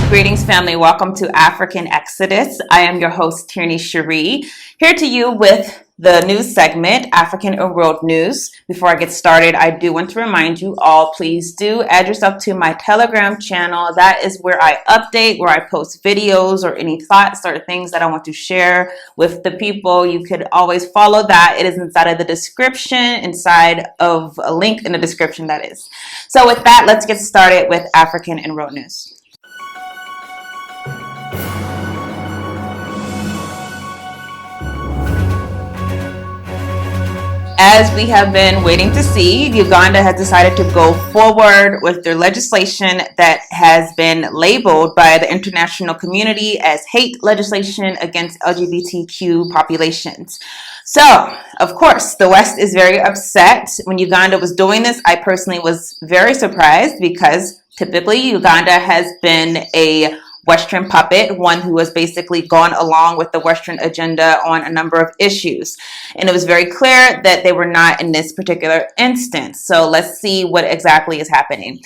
Greetings, family. Welcome to African Exodus. I am your host, Tierney Cherie, here to you with the news segment, African and World News. Before I get started, I do want to remind you all, please do add yourself to my Telegram channel. That is where I update, where I post videos or any thoughts or things that I want to share with the people. You could always follow that. It is inside of the description, inside of a link in the description, that is. So with that, let's get started with African and World News. As we have been waiting to see, Uganda has decided to go forward with their legislation that has been labeled by the international community as hate legislation against LGBTQ populations. So, of course, the West is very upset. When Uganda was doing this, I personally was very surprised because typically Uganda has been a Western puppet, one who has basically gone along with the Western agenda on a number of issues. And it was very clear that they were not in this particular instance. So let's see what exactly is happening.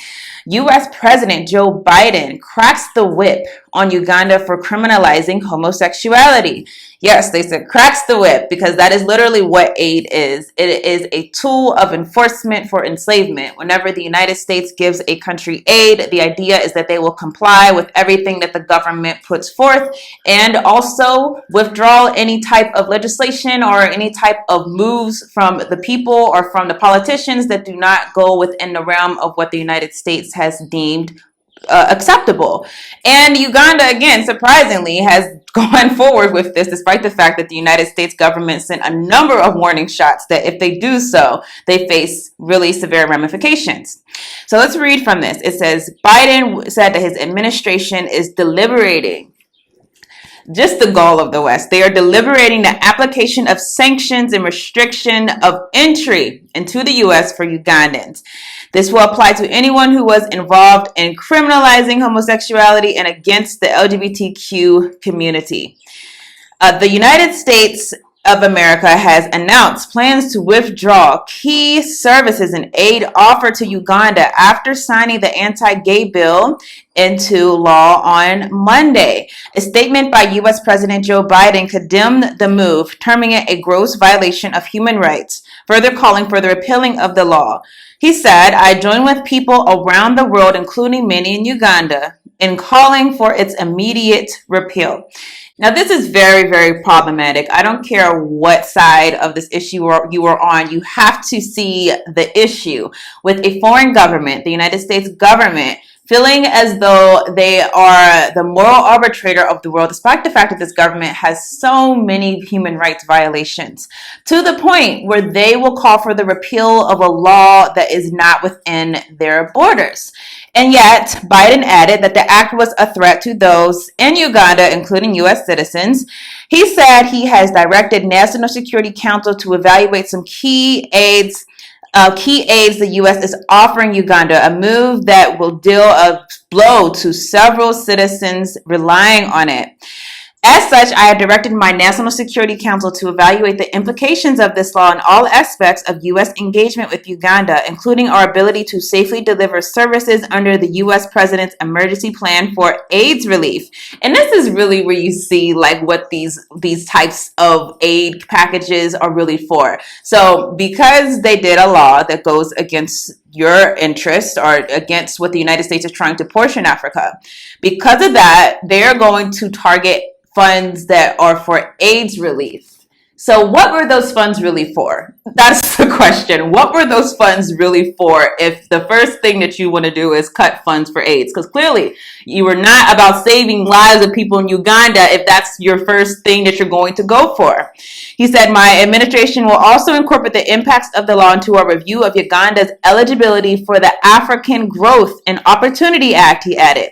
U.S. President Joe Biden cracks the whip on Uganda for criminalizing homosexuality. Yes, they said cracks the whip because that is literally what aid is. It is a tool of enforcement for enslavement. Whenever the United States gives a country aid, the idea is that they will comply with everything that the government puts forth and also withdraw any type of legislation or any type of moves from the people or from the politicians that do not go within the realm of what the United States has deemed acceptable. And Uganda, again, surprisingly, has gone forward with this despite the fact that the United States government sent a number of warning shots that if they do so, they face really severe ramifications. So let's read from this. It says, Biden said that his administration is deliberating. Just the goal of the West. They are deliberating the application of sanctions and restriction of entry into the U.S. for Ugandans. This will apply to anyone who was involved in criminalizing homosexuality and against the LGBTQ community. The United States of America has announced plans to withdraw key services and aid offered to Uganda after signing the anti-gay bill into law on Monday. A statement by U.S. President Joe Biden condemned the move, terming it a gross violation of human rights, further calling for the repealing of the law. He said, I join with people around the world, including many in Uganda, in calling for its immediate repeal. Now, this is very, very problematic. I don't care what side of this issue you are on. You have to see the issue with a foreign government, the United States government, feeling as though they are the moral arbitrator of the world, despite the fact that this government has so many human rights violations, to the point where they will call for the repeal of a law that is not within their borders. And yet, Biden added that the act was a threat to those in Uganda, including U.S. citizens. He said he has directed National Security Council to evaluate some key aids the U.S. is offering Uganda, a move that will deal a blow to several citizens relying on it. As such, I have directed my National Security Council to evaluate the implications of this law in all aspects of U.S. engagement with Uganda, including our ability to safely deliver services under the U.S. President's emergency plan for AIDS relief. And this is really where you see like what these types of aid packages are really for. So because they did a law that goes against your interest or against what the United States is trying to portion Africa, because of that, they're going to target funds that are for AIDS relief. So what were those funds really for? That's the question. What were those funds really for if the first thing that you want to do is cut funds for AIDS? Because clearly you were not about saving lives of people in Uganda if that's your first thing that you're going to go for. He said, my administration will also incorporate the impacts of the law into our review of Uganda's eligibility for the African Growth and Opportunity Act, he added.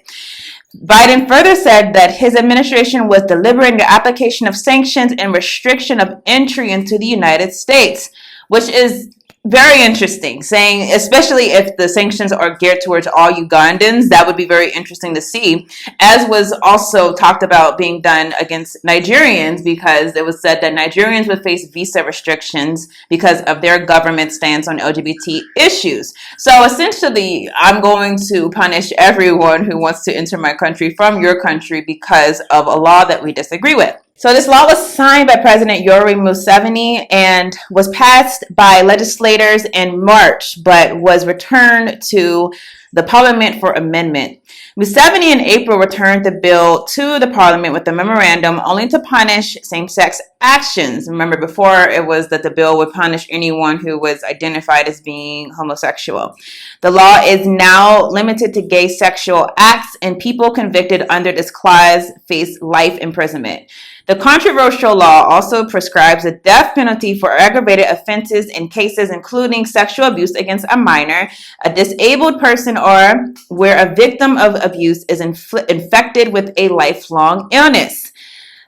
Biden further said that his administration was deliberating the application of sanctions and restriction of entry into the United States, which is Very interesting, saying, especially if the sanctions are geared towards all Ugandans, that would be very interesting to see, as was also talked about being done against Nigerians, because it was said that Nigerians would face visa restrictions because of their government stance on LGBT issues. So essentially, I'm going to punish everyone who wants to enter my country from your country because of a law that we disagree with. So this law was signed by President Yoweri Museveni and was passed by legislators in March, but was returned to the parliament for amendment. Museveni in April returned the bill to the parliament with a memorandum only to punish same-sex actions. Remember, before it was that the bill would punish anyone who was identified as being homosexual. The law is now limited to gay sexual acts, and people convicted under this clause face life imprisonment. The controversial law also prescribes a death penalty for aggravated offenses in cases including sexual abuse against a minor, a disabled person, or where a victim of abuse is infected with a lifelong illness.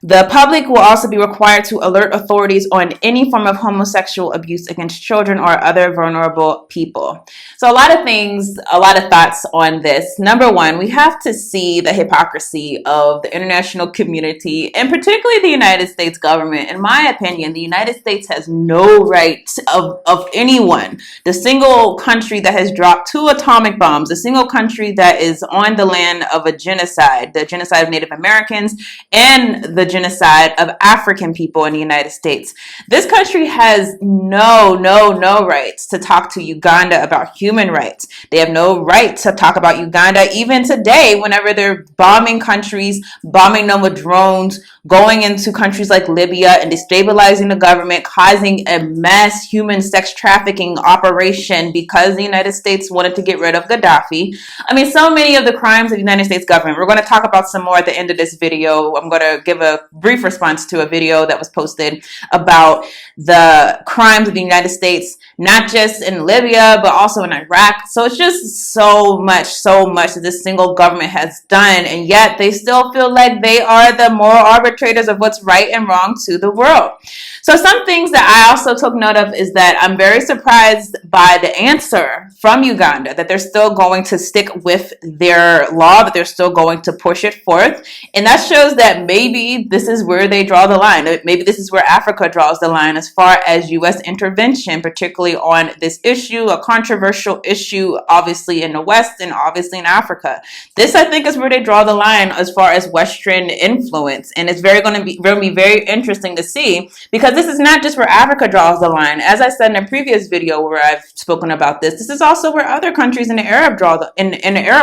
The public will also be required to alert authorities on any form of homosexual abuse against children or other vulnerable people. So a lot of things, a lot of thoughts on this. Number one, we have to see the hypocrisy of the international community, and particularly the United States government. In my opinion, the United States has no right of anyone. The single country that has dropped 2 atomic bombs, the single country that is on the land of a genocide, the genocide of Native Americans, and the genocide of African people in the United States. This country has no rights to talk to Uganda about human rights. They have no right to talk about Uganda even today whenever they're bombing countries, bombing them with drones, going into countries like Libya and destabilizing the government, causing a mass human sex trafficking operation because the United States wanted to get rid of Gaddafi. I mean, so many of the crimes of the United States government. We're going to talk about some more at the end of this video. I'm going to give a brief response to a video that was posted about the crimes of the United States, not just in Libya, but also in Iraq. So it's just so much that this single government has done, and yet they still feel like they are the moral arbitrators of what's right and wrong to the world. So some things that I also took note of is that I'm very surprised by the answer from Uganda, that they're still going to stick with their law, that they're still going to push it forth. And that shows that maybe this is where they draw the line. Maybe this is where Africa draws the line as far as U.S. intervention, particularly on this issue, a controversial issue, obviously in the West and obviously in Africa. This, I think, is where they draw the line as far as Western influence. And it's going to be very interesting to see, because this is not just where Africa draws the line. As I said in a previous video where I've spoken about this is also where other countries in the Arab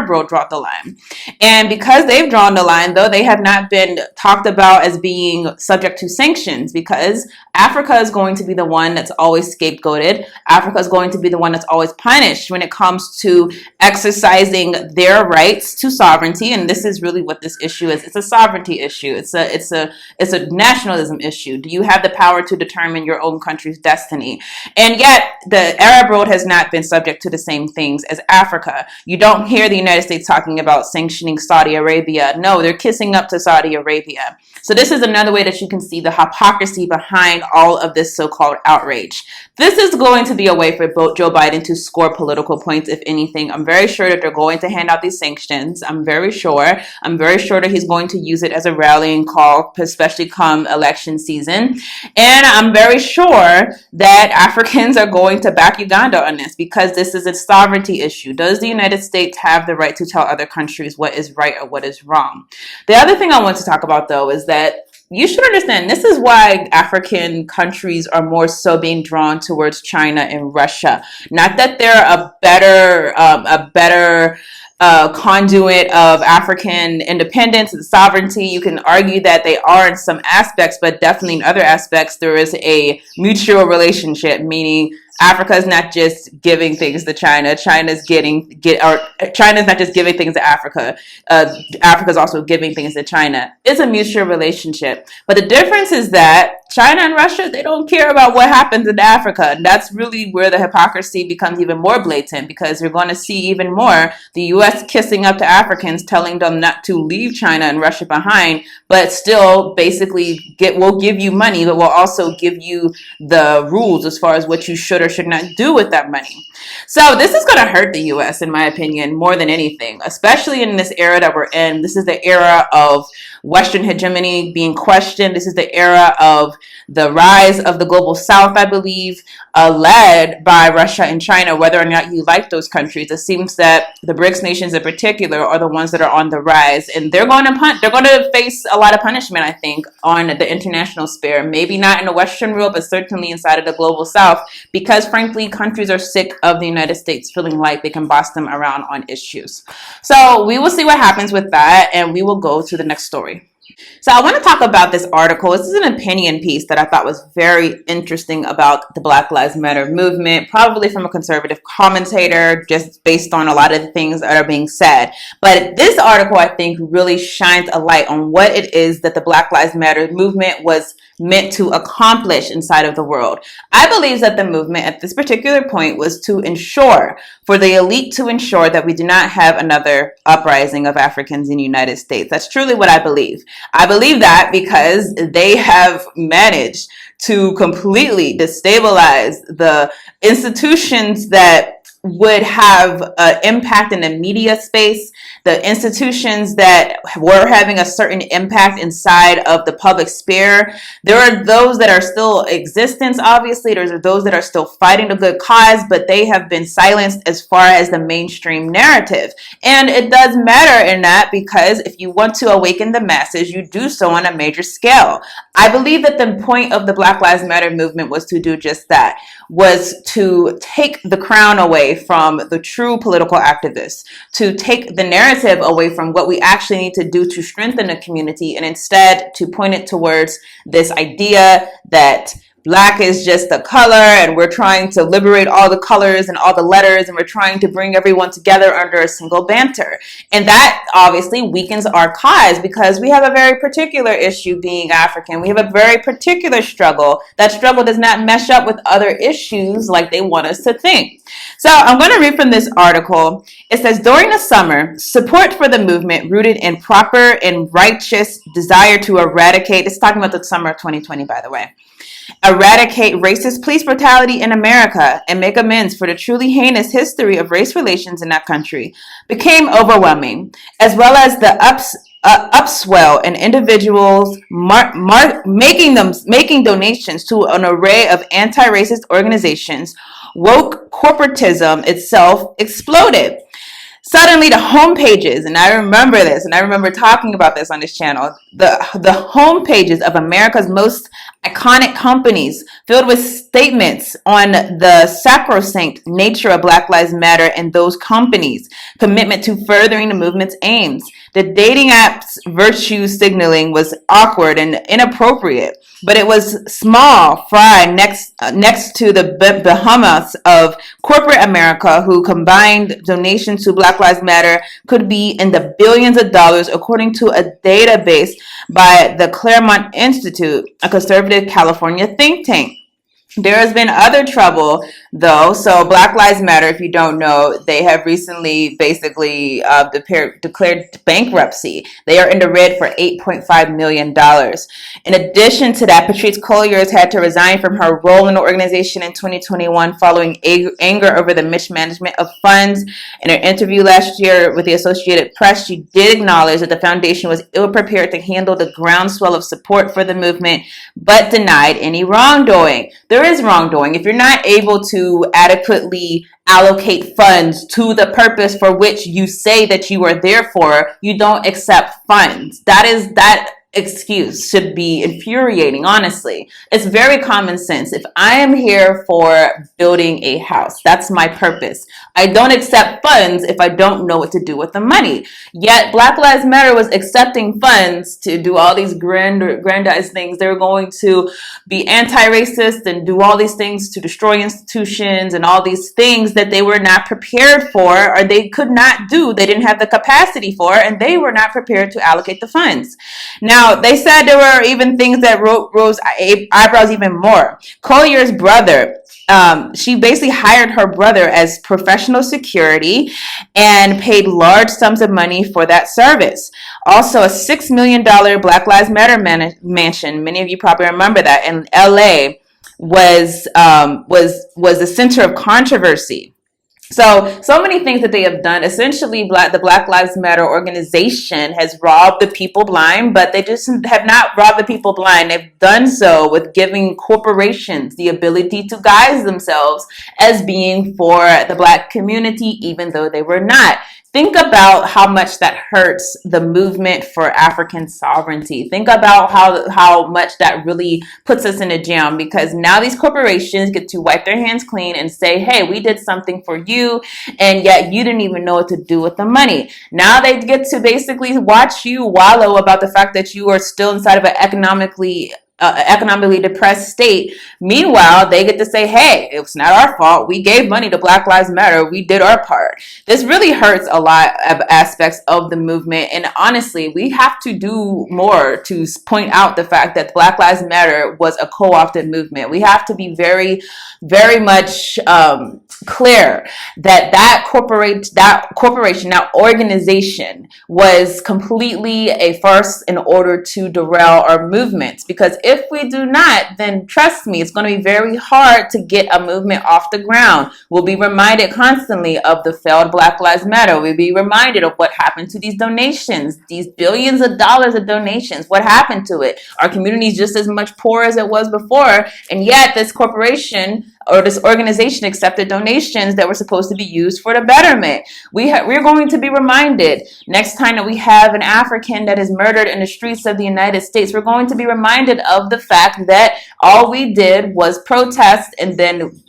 world draw the line. And because they've drawn the line, though, they have not been talked about as being subject to sanctions, because Africa is going to be the one that's always scapegoated. Africa is going to be the one that's always punished when it comes to exercising their rights to sovereignty. And this is really what this issue is. It's a sovereignty issue. It's a nationalism issue. Do you have the power to determine your own country's destiny? And yet the Arab world has not been subject to the same things as Africa. You don't hear the United States talking about sanctioning Saudi Arabia. No, they're kissing up to Saudi Arabia. So this is another way that you can see the hypocrisy behind all of this so-called outrage. This is going to be a way for Joe Biden to score political points, if anything. I'm very sure that they're going to hand out these sanctions. I'm very sure that he's going to use it as a rallying call, especially come election season. And I'm very sure that Africans are going to back Uganda on this, because this is a sovereignty issue. Does the United States have the right to tell other countries what is right or what is wrong? The other thing I want to talk about, though, is that you should understand, this is why African countries are more so being drawn towards China and Russia. Not that they're a better conduit of African independence and sovereignty. You can argue that they are in some aspects, but definitely in other aspects there is a mutual relationship, meaning Africa is not just giving things to China. China's not just giving things to Africa. Africa's also giving things to China. It's a mutual relationship. But the difference is that China and Russia, they don't care about what happens in Africa. And that's really where the hypocrisy becomes even more blatant, because you're going to see even more the U.S. kissing up to Africans, telling them not to leave China and Russia behind, but still basically will give you money, but will also give you the rules as far as what you should or or should not do with that money. So this is going to hurt the U.S., in my opinion, more than anything, especially in this era that we're in. This is the era of Western hegemony being questioned. This is the era of the rise of the global South, I believe, led by Russia and China. Whether or not you like those countries, it seems that the BRICS nations in particular are the ones that are on the rise, and they're going to face a lot of punishment, I think, on the international sphere. Maybe not in the Western world, but certainly inside of the global South, because frankly, countries are sick of the United States feeling like they can boss them around on issues. So we will see what happens with that, and we will go to the next story. So I want to talk about this article. This is an opinion piece that I thought was very interesting about the Black Lives Matter movement, probably from a conservative commentator, just based on a lot of the things that are being said. But this article, I think, really shines a light on what it is that the Black Lives Matter movement was meant to accomplish inside of the world. I believe that the movement at this particular point was to ensure, for the elite to ensure that we do not have another uprising of Africans in the United States. That's truly what I believe. I believe that because they have managed to completely destabilize the institutions that would have an impact in the media space, the institutions that were having a certain impact inside of the public sphere. There are those that are still in existence, obviously. There's those that are still fighting the good cause, but they have been silenced as far as the mainstream narrative. And it does matter in that, because if you want to awaken the masses, you do so on a major scale. I believe that the point of the Black Lives Matter movement was to do just that, was to take the crown away from the true political activists, to take the narrative away from what we actually need to do to strengthen the community, and instead to point it towards this idea that Black is just a color, and we're trying to liberate all the colors and all the letters, and we're trying to bring everyone together under a single banner. And that obviously weakens our cause, because we have a very particular issue being African. We have a very particular struggle. That struggle does not mesh up with other issues like they want us to think. So I'm going to read from this article. It says, during the summer, support for the movement rooted in proper and righteous desire to eradicate, it's talking about the summer of 2020, by the way, eradicate racist police brutality in America and make amends for the truly heinous history of race relations in that country, became overwhelming, as well as the upswell in individuals making donations to an array of anti-racist organizations. Woke corporatism itself exploded. Suddenly the home pages, and I remember this, and I remember talking about this on this channel, the home pages of America's most iconic companies filled with statements on the sacrosanct nature of Black Lives Matter and those companies' commitment to furthering the movement's aims. The dating app's virtue signaling was awkward and inappropriate, but it was small fry next to the behemoths of corporate America, who combined donations to Black Lives Matter could be in the billions of dollars, according to a database by the Claremont Institute, a conservative California think tank. There has been other trouble, though. So Black Lives Matter, if you don't know, they have recently basically declared bankruptcy. They are in the red for $8.5 million. In addition to that, Patrice Colliers had to resign from her role in the organization in 2021 following anger over the mismanagement of funds. In her interview last year with the Associated Press, she did acknowledge that the foundation was ill-prepared to handle the groundswell of support for the movement, but denied any wrongdoing. There is wrongdoing. If you're not able to adequately allocate funds to the purpose for which you say that you are there for, you don't accept funds. That excuse should be infuriating, honestly. It's very common sense. If I am here for building a house, that's my purpose. I don't accept funds if I don't know what to do with the money. Yet Black Lives Matter was accepting funds to do all these grandiose things. They were going to be anti-racist and do all these things to destroy institutions and all these things that they were not prepared for, or they could not do. They didn't have the capacity for, and they were not prepared to allocate the funds. Now, they said there were even things that rose eyebrows even more. Collier's brother, she basically hired her brother as professional security and paid large sums of money for that service. Also, a $6 million Black Lives Matter mansion, many of you probably remember that, in LA, was the center of controversy. So many things that they have done. Essentially, the Black Lives Matter organization has robbed the people blind, but they just have not robbed the people blind. They've done so with giving corporations the ability to guise themselves as being for the Black community, even though they were not. Think about how much that hurts the movement for African sovereignty. Think about how much that really puts us in a jam, because now these corporations get to wipe their hands clean and say, hey, we did something for you, and yet you didn't even know what to do with the money. Now they get to basically watch you wallow about the fact that you are still inside of an economically depressed state. Meanwhile, they get to say, hey, it's not our fault. We gave money to Black Lives Matter. We did our part. This really hurts a lot of aspects of the movement. And honestly, we have to do more to point out the fact that Black Lives Matter was a co-opted movement. We have to be very, very much clear that corporation, that organization was completely a farce in order to derail our movements. Because if we do not, then trust me, it's going to be very hard to get a movement off the ground. We'll be reminded constantly of the failed Black Lives Matter. We'll be reminded of what happened to these donations, these billions of dollars of donations. What happened to it? Our community is just as much poor as it was before, and yet this corporation or this organization accepted donations that were supposed to be used for the betterment. We're going to be reminded next time that we have an African that is murdered in the streets of the United States, we're going to be reminded of the fact that all we did was protest, and then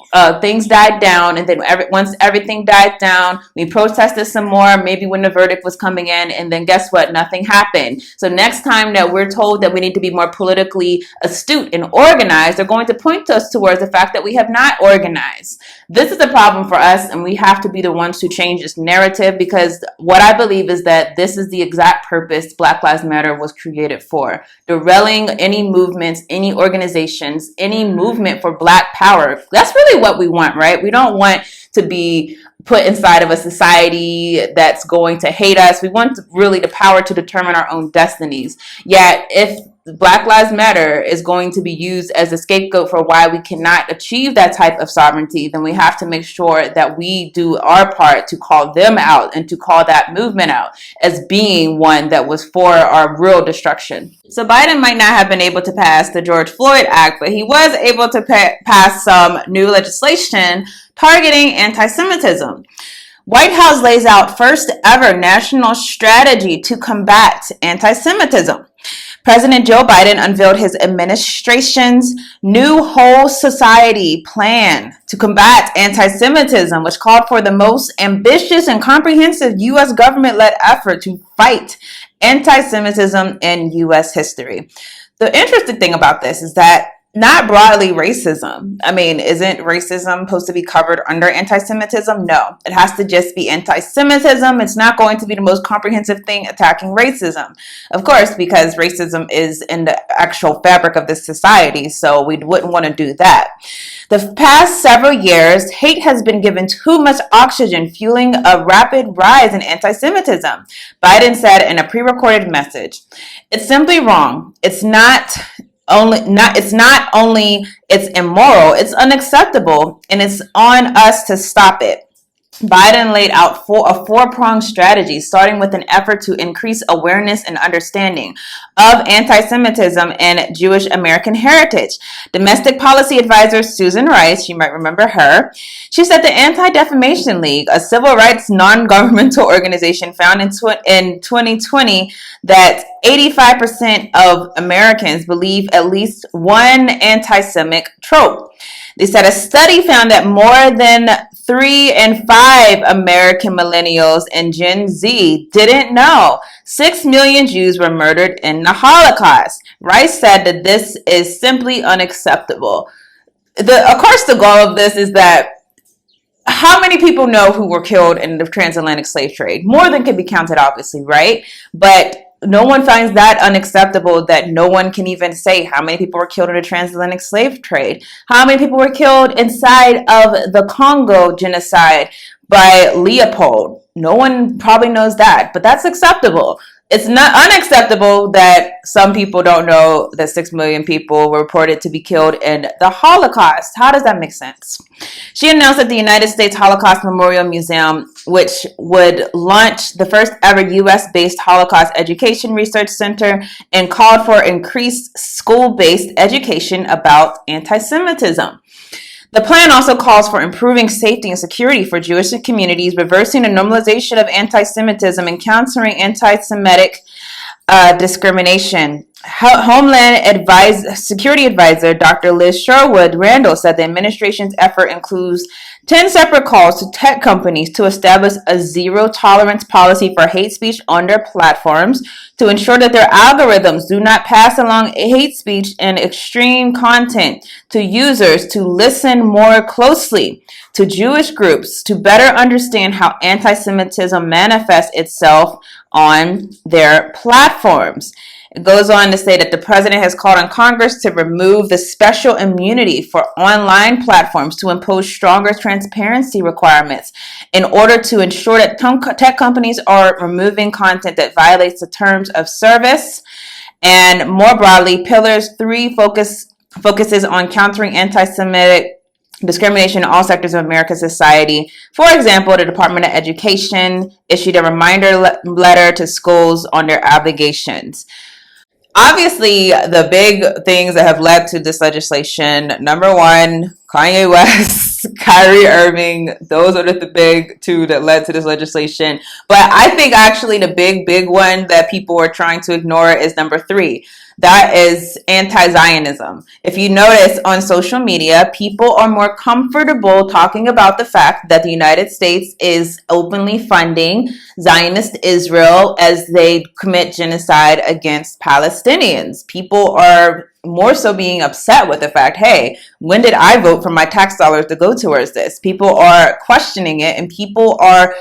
things died down, and then once everything died down, we protested some more, maybe when the verdict was coming in, and then guess what? Nothing happened. So next time that we're told that we need to be more politically astute and organized, they're going to point us towards the fact that we have not organized. This is a problem for us, and we have to be the ones to change this narrative, because what I believe is that this is the exact purpose Black Lives Matter was created for. Derailing any movements, any organizations, any movement for Black power. That's really what we want, right? We don't want to be put inside of a society that's going to hate us. We want really the power to determine our own destinies. Yet, if Black Lives Matter is going to be used as a scapegoat for why we cannot achieve that type of sovereignty, then we have to make sure that we do our part to call them out and to call that movement out as being one that was for our real destruction. So Biden might not have been able to pass the George Floyd Act, but he was able to pass some new legislation targeting anti-Semitism. White House lays out first ever national strategy to combat anti-Semitism. President Joe Biden unveiled his administration's new whole society plan to combat anti-Semitism, which called for the most ambitious and comprehensive U.S. government-led effort to fight anti-Semitism in U.S. history. The interesting thing about this is that not broadly racism. I mean, isn't racism supposed to be covered under anti-Semitism? No, it has to just be anti-Semitism. It's not going to be the most comprehensive thing attacking racism. Of course, because racism is in the actual fabric of this society, so we wouldn't want to do that. The past several years, hate has been given too much oxygen, fueling a rapid rise in anti-Semitism, Biden said in a pre-recorded message. It's simply wrong. It's immoral, it's unacceptable, and it's on us to stop it. Biden laid out a four-pronged strategy, starting with an effort to increase awareness and understanding of anti-Semitism and Jewish American heritage. Domestic policy advisor Susan Rice, you might remember her, she said the Anti-Defamation League, a civil rights non-governmental organization, found in 2020 that 85% of Americans believe at least one anti-Semitic trope. They said a study found that more than 3 in 5 American millennials and Gen Z didn't know 6 million Jews were murdered in the Holocaust. Rice said that this is simply unacceptable. Of course, the goal of this is that how many people know who were killed in the transatlantic slave trade? More than can be counted, obviously, right? But no one finds that unacceptable that no one can even say how many people were killed in the transatlantic slave trade, how many people were killed inside of the Congo genocide by Leopold. No one probably knows that, but that's acceptable. It's not unacceptable that some people don't know that 6 million people were reported to be killed in the Holocaust. How does that make sense? She announced that the United States Holocaust Memorial Museum, which would launch the first ever U.S.-based Holocaust Education Research Center, and called for increased school-based education about anti-Semitism. The plan also calls for improving safety and security for Jewish communities, reversing the normalization of anti-Semitism, and countering anti-Semitic discrimination. Homeland Security Advisor Dr. Liz Sherwood Randall said the administration's effort includes 10 separate calls to tech companies to establish a zero-tolerance policy for hate speech on their platforms, to ensure that their algorithms do not pass along hate speech and extreme content to users, to listen more closely to Jewish groups to better understand how anti-Semitism manifests itself on their platforms. It goes on to say that the president has called on Congress to remove the special immunity for online platforms, to impose stronger transparency requirements in order to ensure that tech companies are removing content that violates the terms of service. And more broadly, Pillars 3 focuses on countering anti-Semitic discrimination in all sectors of American society. For example, the Department of Education issued a reminder letter to schools on their obligations. Obviously, the big things that have led to this legislation, number one, Kanye West, Kyrie Irving, those are the big two that led to this legislation. But I think actually the big one that people are trying to ignore is number 3. That is anti-Zionism. If you notice on social media, people are more comfortable talking about the fact that the United States is openly funding Zionist Israel as they commit genocide against Palestinians. People are more so being upset with the fact, hey, when did I vote for my tax dollars to go towards this? People are questioning it, and people are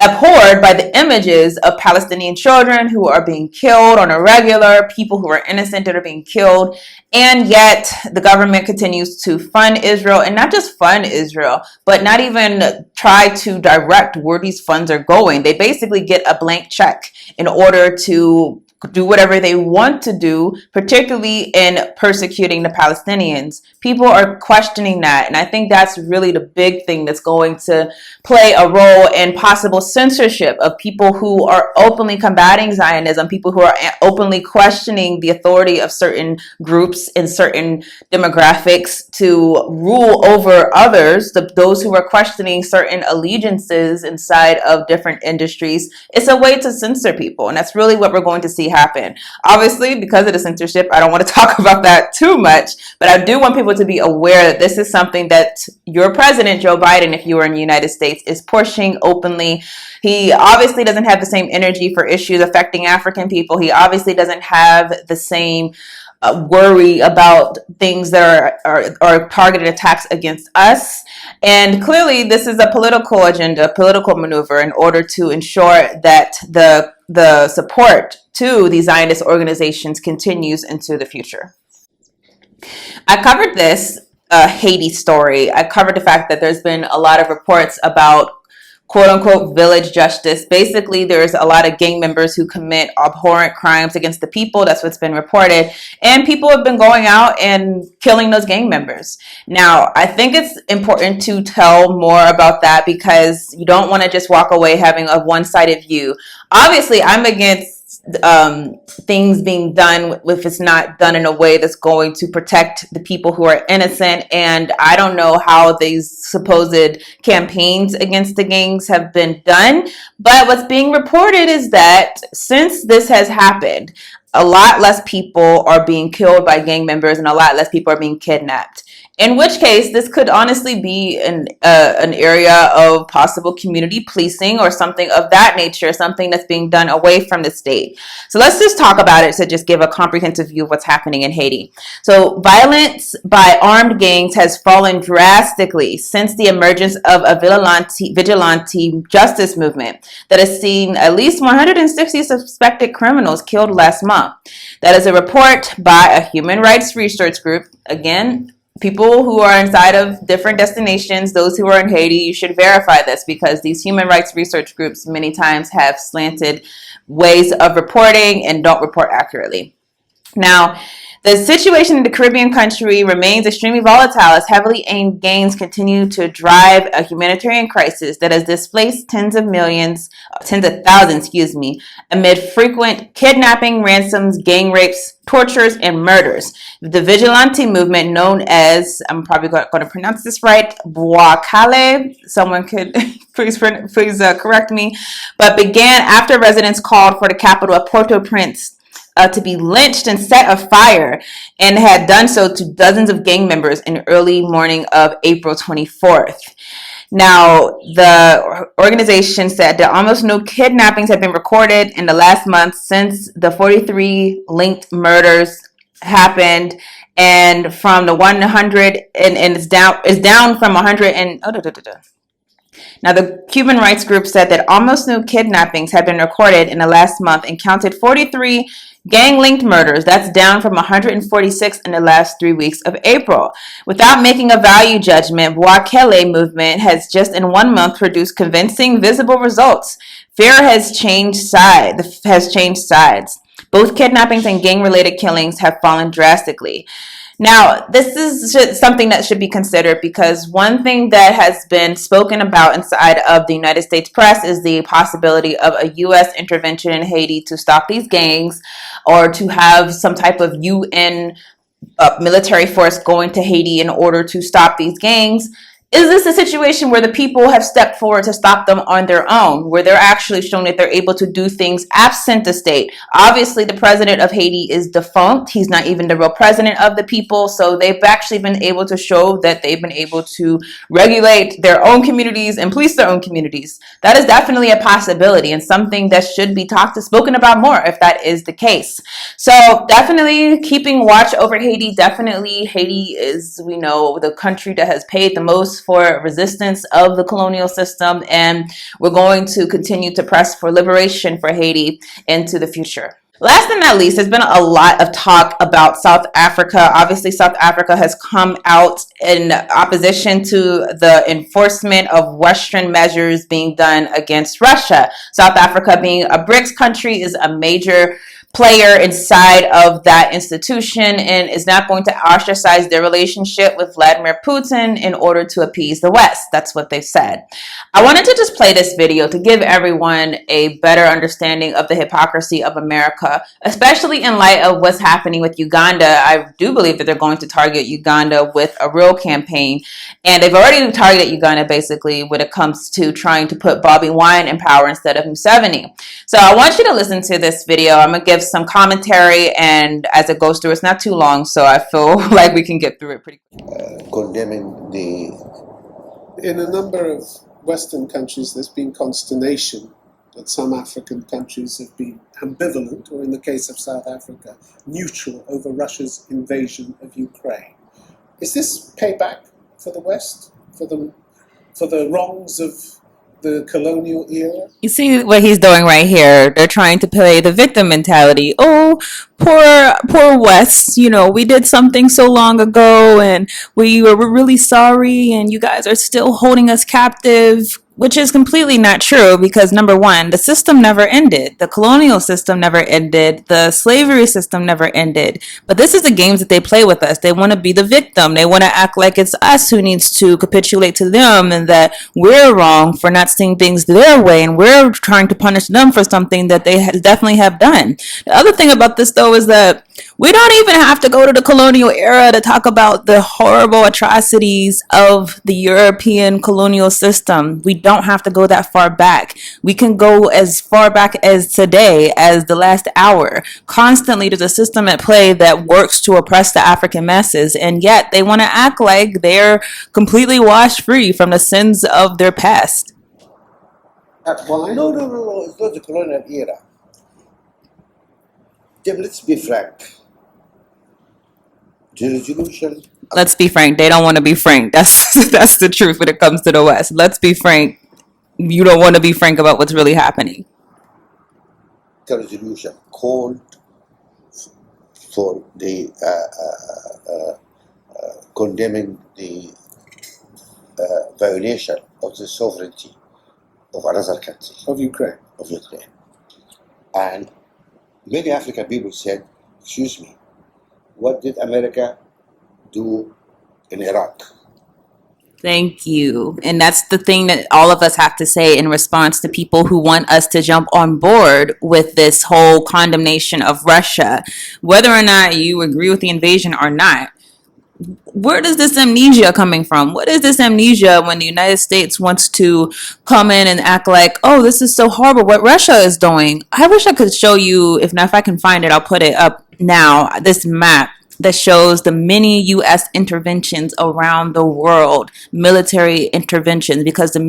abhorred by the images of Palestinian children who are being killed on a regular, people who are innocent that are being killed, and yet the government continues to fund Israel, and not just fund Israel, but not even try to direct where these funds are going. They basically get a blank check in order to do whatever they want to do, particularly in persecuting the Palestinians. People are questioning that, and I think that's really the big thing that's going to play a role in possible censorship of people who are openly combating Zionism, people who are openly questioning the authority of certain groups and certain demographics to rule over others, those who are questioning certain allegiances inside of different industries. It's a way to censor people, and that's really what we're going to see happen. Obviously, because of the censorship, I don't want to talk about that too much, but I do want people to be aware that this is something that your president, Joe Biden, if you were in the United States, is pushing openly. He obviously doesn't have the same energy for issues affecting African people. He obviously doesn't have the same worry about things that are targeted attacks against us. And clearly, this is a political agenda, political maneuver in order to ensure that the support to these Zionist organizations continues into the future. I covered this Haiti story. I covered the fact that there's been a lot of reports about quote-unquote village justice. Basically, there's a lot of gang members who commit abhorrent crimes against the people. That's what's been reported. And people have been going out and killing those gang members. Now, I think it's important to tell more about that, because you don't want to just walk away having a one-sided view. Obviously, I'm against things being done if it's not done in a way that's going to protect the people who are innocent. And I don't know how these supposed campaigns against the gangs have been done, but what's being reported is that since this has happened, a lot less people are being killed by gang members and a lot less people are being kidnapped. In which case, this could honestly be an area of possible community policing or something of that nature, something that's being done away from the state. So let's just talk about it to just give a comprehensive view of what's happening in Haiti. So violence by armed gangs has fallen drastically since the emergence of a vigilante justice movement that has seen at least 160 suspected criminals killed last month. That is a report by a human rights research group, again, people who are inside of different destinations, those who are in Haiti, you should verify this, because these human rights research groups many times have slanted ways of reporting and don't report accurately. Now, the situation in the Caribbean country remains extremely volatile as heavily aimed gains continue to drive a humanitarian crisis that has displaced tens of thousands, amid frequent kidnapping, ransoms, gang rapes, tortures, and murders. The vigilante movement known as, I'm probably going to pronounce this right, Boakale, someone could please correct me, but began after residents called for the capital of Port-au-Prince to be lynched and set afire, and had done so to dozens of gang members in the early morning of April 24th. Now, the organization said that almost no kidnappings have been recorded in the last month since the 43 linked murders happened, and from the 100 and it's down from 100 and Now, the human rights group said that almost no kidnappings had been recorded in the last month and counted 43 gang-linked murders. That's down from 146 in the last 3 weeks of April. Without making a value judgment, Boakele movement has just in 1 month produced convincing, visible results. Fear has changed sides. Both kidnappings and gang-related killings have fallen drastically. Now, this is something that should be considered, because one thing that has been spoken about inside of the United States press is the possibility of a U.S. intervention in Haiti to stop these gangs, or to have some type of UN military force going to Haiti in order to stop these gangs. Is this a situation where the people have stepped forward to stop them on their own, where they're actually shown that they're able to do things absent the state? Obviously, the president of Haiti is defunct. He's not even the real president of the people. So they've actually been able to show that they've been able to regulate their own communities and police their own communities. That is definitely a possibility, and something that should be spoken about more if that is the case. So definitely keeping watch over Haiti. Definitely, Haiti is, we know, the country that has paid the most for resistance of the colonial system, and we're going to continue to press for liberation for Haiti into the future. Last but not least, there's been a lot of talk about South Africa. Obviously, South Africa has come out in opposition to the enforcement of Western measures being done against Russia. South Africa, being a BRICS country, is a major player inside of that institution and is not going to ostracize their relationship with Vladimir Putin in order to appease the West. That's what they've said. I wanted to just play this video to give everyone a better understanding of the hypocrisy of America, especially in light of what's happening with Uganda. I do believe that they're going to target Uganda with a real campaign, and they've already targeted Uganda basically when it comes to trying to put Bobby Wine in power instead of Museveni. So I want you to listen to this video. I'm going to give some commentary, and as it goes through, it's not too long, so I feel like we can get through it pretty quick. Condemning In a number of Western countries, there's been consternation that some African countries have been ambivalent, or in the case of South Africa, neutral over Russia's invasion of Ukraine. Is this payback for the West, for the wrongs of the colonial era? You see what he's doing right here. They're trying to play the victim mentality. Oh, poor West. You know, we did something so long ago, and we were really sorry, and you guys are still holding us captive. Which is completely not true, because number one, the system never ended. The colonial system never ended. The slavery system never ended. But this is the games that they play with us. They want to be the victim. They want to act like it's us who needs to capitulate to them, and that we're wrong for not seeing things their way, and we're trying to punish them for something that they definitely have done. The other thing about this, though, is that we don't even have to go to the colonial era to talk about the horrible atrocities of the European colonial system. We don't have to go that far back. We can go as far back as today, as the last hour. Constantly, there's a system at play that works to oppress the African masses, and yet they want to act like they're completely washed free from the sins of their past. why? No. It's not the colonial era. Let's be frank. The resolution. Let's be frank. They don't want to be frank. That's the truth when it comes to the West. Let's be frank. You don't want to be frank about what's really happening. The resolution called for the condemning the violation of the sovereignty of another country, Of Ukraine. of Ukraine. And many African people said, excuse me, what did America do in Iraq? Thank you. And that's the thing that all of us have to say in response to people who want us to jump on board with this whole condemnation of Russia. Whether or not you agree with the invasion or not, where does this amnesia coming from? What is this amnesia when the United States wants to come in and act like, oh, this is so horrible what Russia is doing? I wish I could show you, if not, if I can find it, I'll put it up now, this map that shows the many U.S. interventions around the world, military interventions, because the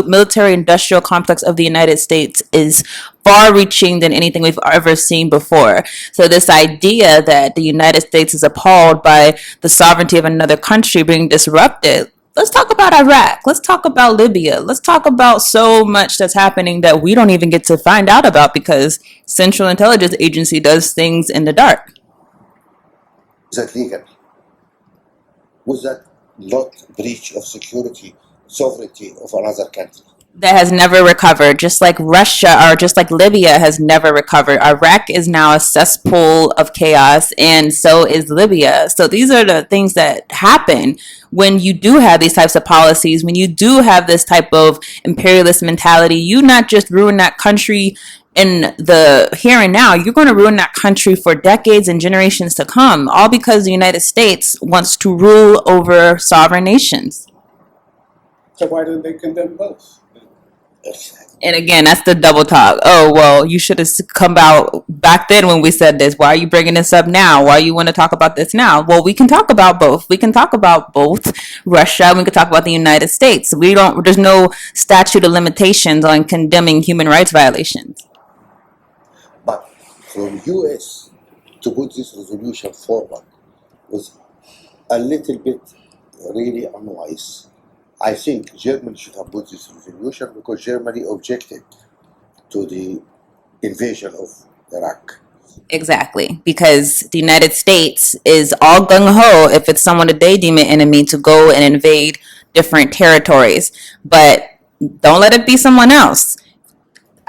military industrial complex of the United States is far reaching than anything we've ever seen before. So this idea that the United States is appalled by the sovereignty of another country being disrupted. Let's talk about Iraq. Let's talk about Libya. Let's talk about so much that's happening that we don't even get to find out about because Central Intelligence Agency does things in the dark. Was that legal? Was that not breach of security, sovereignty of another country? That has never recovered, just like Russia or just like Libya has never recovered. Iraq is now a cesspool of chaos, and so is Libya. So these are the things that happen when you do have these types of policies, when you do have this type of imperialist mentality. You not just ruin that country in the here and now, you're going to ruin that country for decades and generations to come, all because the United States wants to rule over sovereign nations. So why don't they condemn both? And again, that's the double talk. Oh, well, you should have come out back then when we said this. Why are you bringing this up now? Why you want to talk about this now? Well, we can talk about both. We can talk about both Russia. We can talk about the United States. There's no statute of limitations on condemning human rights violations. But from US to put this resolution forward was a little bit really unwise. I think Germany should have put this resolution because Germany objected to the invasion of Iraq. Exactly, because the United States is all gung-ho if it's someone that they deem an enemy to go and invade different territories. But don't let it be someone else.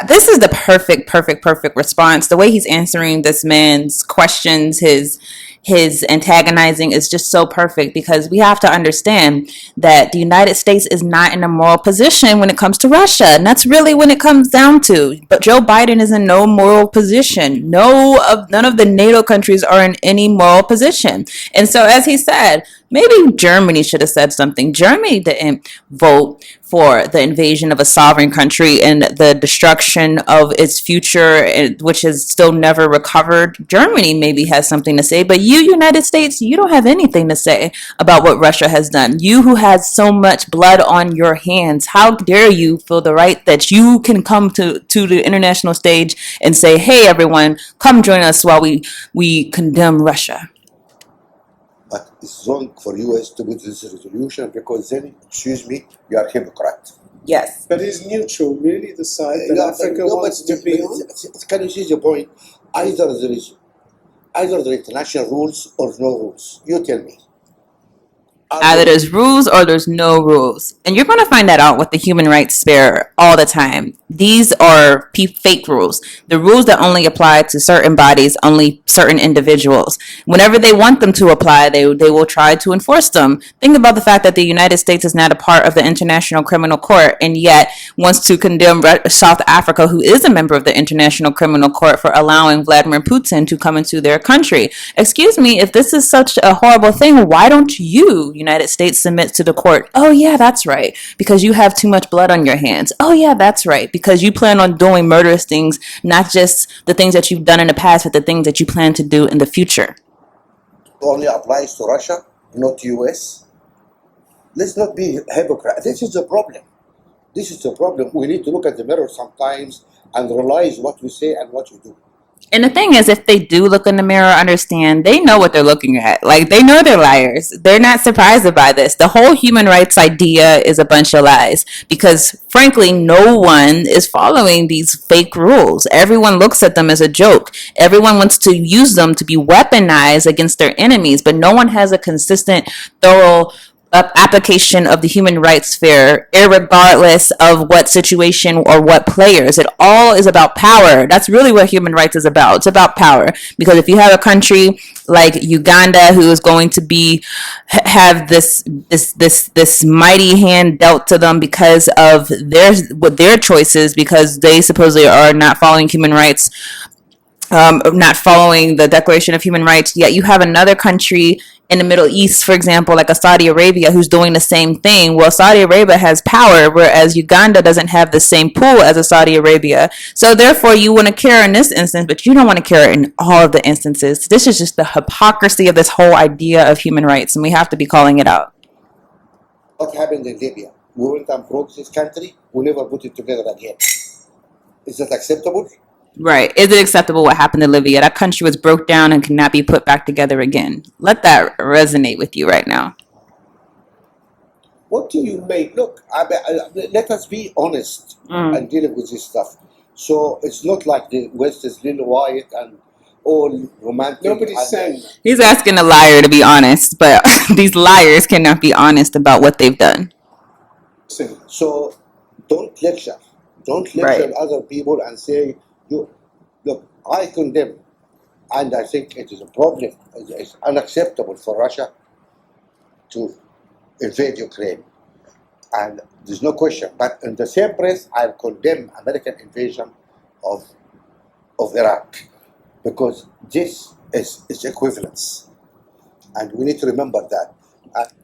This is the perfect response. The way he's answering this man's questions, his antagonizing is just so perfect because we have to understand that the United States is not in a moral position when it comes to Russia. And that's really when it comes down to. But Joe Biden is in no moral position. None of the NATO countries are in any moral position. And so as he said, maybe Germany should have said something. Germany didn't vote for the invasion of a sovereign country and the destruction of its future, which has still never recovered. Germany maybe has something to say, but you, United States, you don't have anything to say about what Russia has done. You who has so much blood on your hands, how dare you feel the right that you can come to the international stage and say, hey, everyone, come join us while we condemn Russia. But it's wrong for US to put this resolution because then, excuse me, you are hypocrite. Yes. But is neutral really the side that Africa wants to be on? Can you see the point? Either there are international rules or no rules. You tell me. Either there's rules or there's no rules. And you're going to find that out with the human rights sphere all the time. These are fake rules. The rules that only apply to certain bodies, only certain individuals. Whenever they want them to apply, they will try to enforce them. Think about the fact that the United States is not a part of the International Criminal Court and yet wants to condemn South Africa, who is a member of the International Criminal Court, for allowing Vladimir Putin to come into their country. Excuse me, if this is such a horrible thing, why don't you, United States, submit to the court? Oh yeah, that's right, because you have too much blood on your hands. Oh yeah, that's right, because you plan on doing murderous things, not just the things that you've done in the past, but the things that you plan to do in the future. Only applies to Russia, not US. Let's not be hypocrite. This is the problem. This is the problem. We need to look at the mirror sometimes and realize what we say and what we do. And the thing is, if they do look in the mirror, understand, they know what they're looking at. Like, they know they're liars. They're not surprised by this. The whole human rights idea is a bunch of lies because, frankly, no one is following these fake rules. Everyone looks at them as a joke. Everyone wants to use them to be weaponized against their enemies, but no one has a consistent, thorough application of the human rights sphere, irregardless of what situation or what players. It all is about power. That's really what human rights is about. It's about power. Because if you have a country like Uganda who is going to have this mighty hand dealt to them because of their choices, because they supposedly are not following human rights, not following the Declaration of Human Rights, yet you have another country in the Middle East, for example, like a Saudi Arabia, who's doing the same thing. Well, Saudi Arabia has power, whereas Uganda doesn't have the same pool as a Saudi Arabia. So therefore, you want to care in this instance, but you don't want to care in all of the instances. This is just the hypocrisy of this whole idea of human rights, and we have to be calling it out. What happened in Libya? We went and broke this country, we never put it together again. Is that acceptable? Right. Is it acceptable what happened to Libya? That country was broke down and cannot be put back together again. Let that resonate with you right now. What do you make? Look, let us be honest and dealing with this stuff. So it's not like the West is little white and all romantic. Nobody's saying that. He's asking a liar to be honest, but these liars cannot be honest about what they've done. So don't lecture. Don't lecture other people and say, look, I condemn, and I think it is a problem. It's unacceptable for Russia to invade Ukraine, and there's no question. But in the same breath, I condemn American invasion of Iraq, because this is equivalence, and we need to remember that.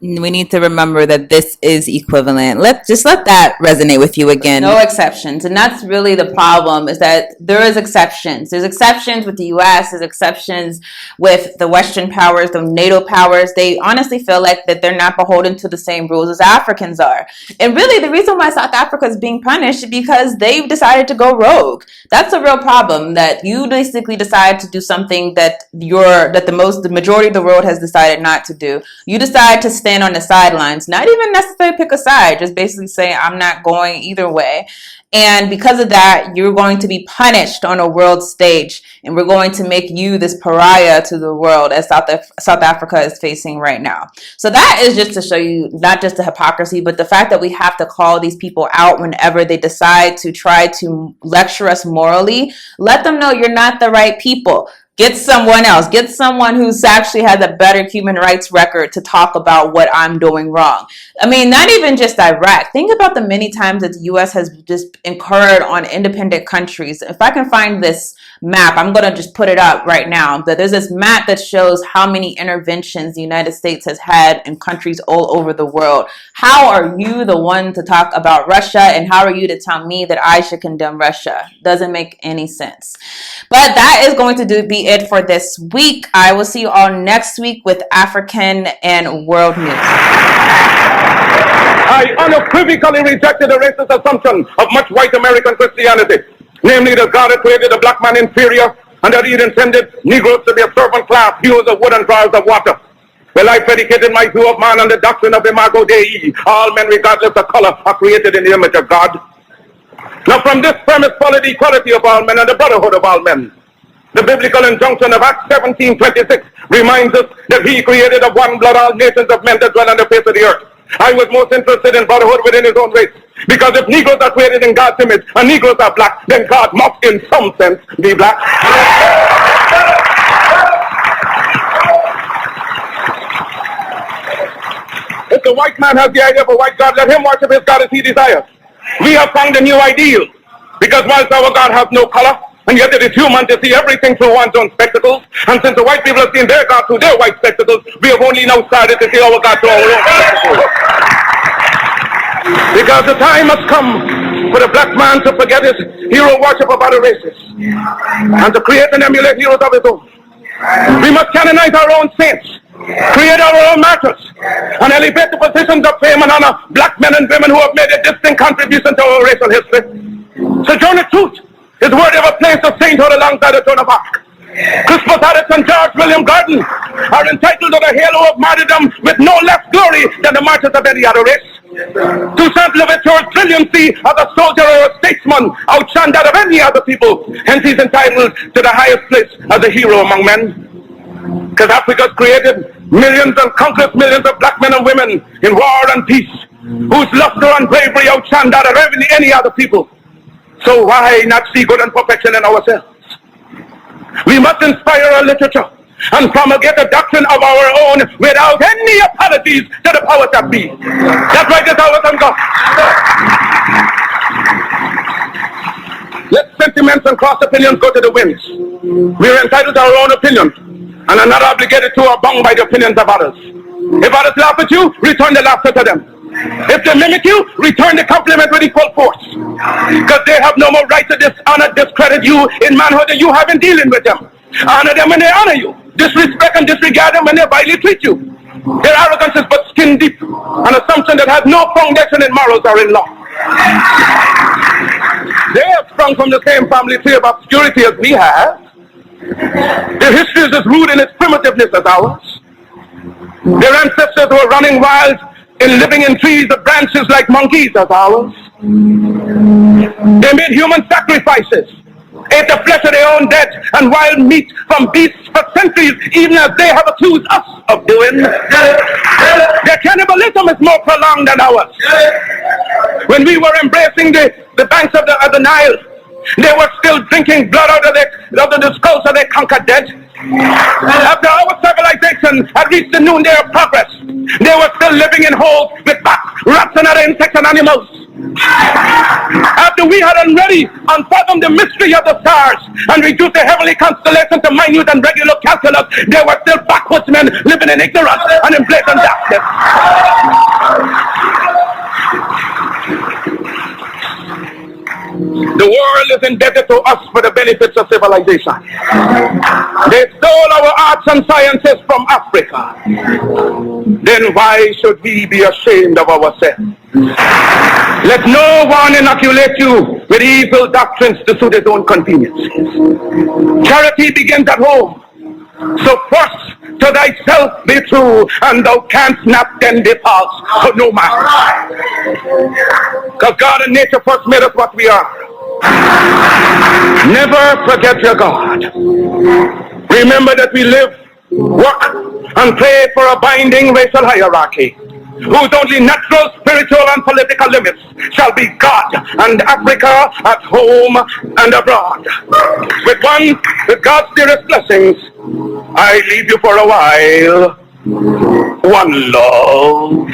We need to remember that this is equivalent. Let that resonate with you again. No exceptions. And that's really the problem, is that there is exceptions. There's exceptions with the US, there's exceptions with the Western powers, the NATO powers. They honestly feel like that they're not beholden to the same rules as Africans are. And really the reason why South Africa is being punished is because they've decided to go rogue. That's a real problem, that you basically decide to do something that the majority of the world has decided not to do. You decide to stand on the sidelines, not even necessarily pick a side, just basically say, I'm not going either way. And because of that, you're going to be punished on a world stage, and we're going to make you this pariah to the world, as South Africa is facing right now. So that is just to show you not just the hypocrisy, but the fact that we have to call these people out whenever they decide to try to lecture us morally. Let them know you're not the right people. Get someone else. Get someone who's actually has a better human rights record to talk about what I'm doing wrong. I mean, not even just Iraq. Think about the many times that the U.S. has just incurred on independent countries. If I can find this map, I'm going to just put it up right now. But there's this map that shows how many interventions the United States has had in countries all over the world. How are you the one to talk about Russia, and how are you to tell me that I should condemn Russia? Doesn't make any sense. But that is going to be it for this week. I will see you all next week with African and World News. I unequivocally rejected the racist assumption of much white American Christianity, namely that God had created the black man inferior and that he had intended Negroes to be a servant class, hewers of wood and drawers of water. Well, I predicated my view of man on the doctrine of Imago Dei. All men, regardless of color, are created in the image of God. Now, from this premise followed the equality of all men and the brotherhood of all men. The biblical injunction of Acts 17:26 reminds us that he created of one blood all nations of men that dwell on the face of the earth. I was most interested in brotherhood within his own race, because if Negroes are created in God's image and Negroes are black, then God must in some sense be black. If the white man has the idea of a white God, let him worship his God as he desires. We have found a new ideal, because whilst our God has no color, and yet it is human to see everything through one's own spectacles. And since the white people have seen their God through their white spectacles, we have only now started to see our God through our own spectacles. Because the time has come for the black man to forget his hero worship of other races and to create and emulate heroes of his own. We must canonize our own saints, create our own martyrs, and elevate the positions of fame and honor black men and women who have made a distinct contribution to our racial history. Sojourner Truth is worthy of a place of sainthood alongside the Joan of Arc. Crispus Attucks and George William Gordon are entitled to the halo of martyrdom with no less glory than the martyrs of any other race. Toussaint Louverture's brilliancy as a soldier or a statesman outshone that of any other people. Hence he's entitled to the highest place as a hero among men. Because Africa's created millions and countless millions of black men and women in war and peace, whose luster and bravery outshone that of any other people. So why not see good and perfection in ourselves? We must inspire our literature and promulgate the doctrine of our own without any apologies to the powers that be. That's right, that's how it's God. Let sentiments and cross opinions go to the winds. We are entitled to our own opinion and are not obligated to or bound by the opinions of others. If others laugh at you, return the laughter to them. If they mimic you, return the compliment with equal force. Because they have no more right to dishonor, discredit you in manhood than you have in dealing with them. Honor them when they honor you. Disrespect and disregard them when they vilely treat you. Their arrogance is but skin deep, an assumption that has no foundation in morals or in law. They have sprung from the same family tree of obscurity as we have. Their history is as rude in its primitiveness as ours. Their ancestors were running wild in living in trees of branches like monkeys as ours. They made human sacrifices, ate the flesh of their own dead and wild meat from beasts for centuries, even as they have accused us of doing. Their cannibalism is more prolonged than ours. When we were embracing the banks of the Nile, they were still drinking blood out of the skulls of their conquered dead. After our civilization had reached the noonday of progress, they were still living in holes with bats, rats, and other insects and animals. After we had already unfathomed the mystery of the stars and reduced the heavenly constellation to minute and regular calculus, there were still backwoodsmen living in ignorance and in blatant darkness. The world is indebted to us for the benefits of civilization. They stole our arts and sciences from Africa. Then why should we be ashamed of ourselves? Let no one inoculate you with evil doctrines to suit his own convenience. Charity begins at home. So first to thyself be true, and thou canst not then be false to no man. Because God and nature first made us what we are. Never forget your God. Remember that we live, work, and pray for a binding racial hierarchy, whose only natural, spiritual, and political limits shall be God and Africa at home and abroad. With God's dearest blessings, I leave you for a while. One love.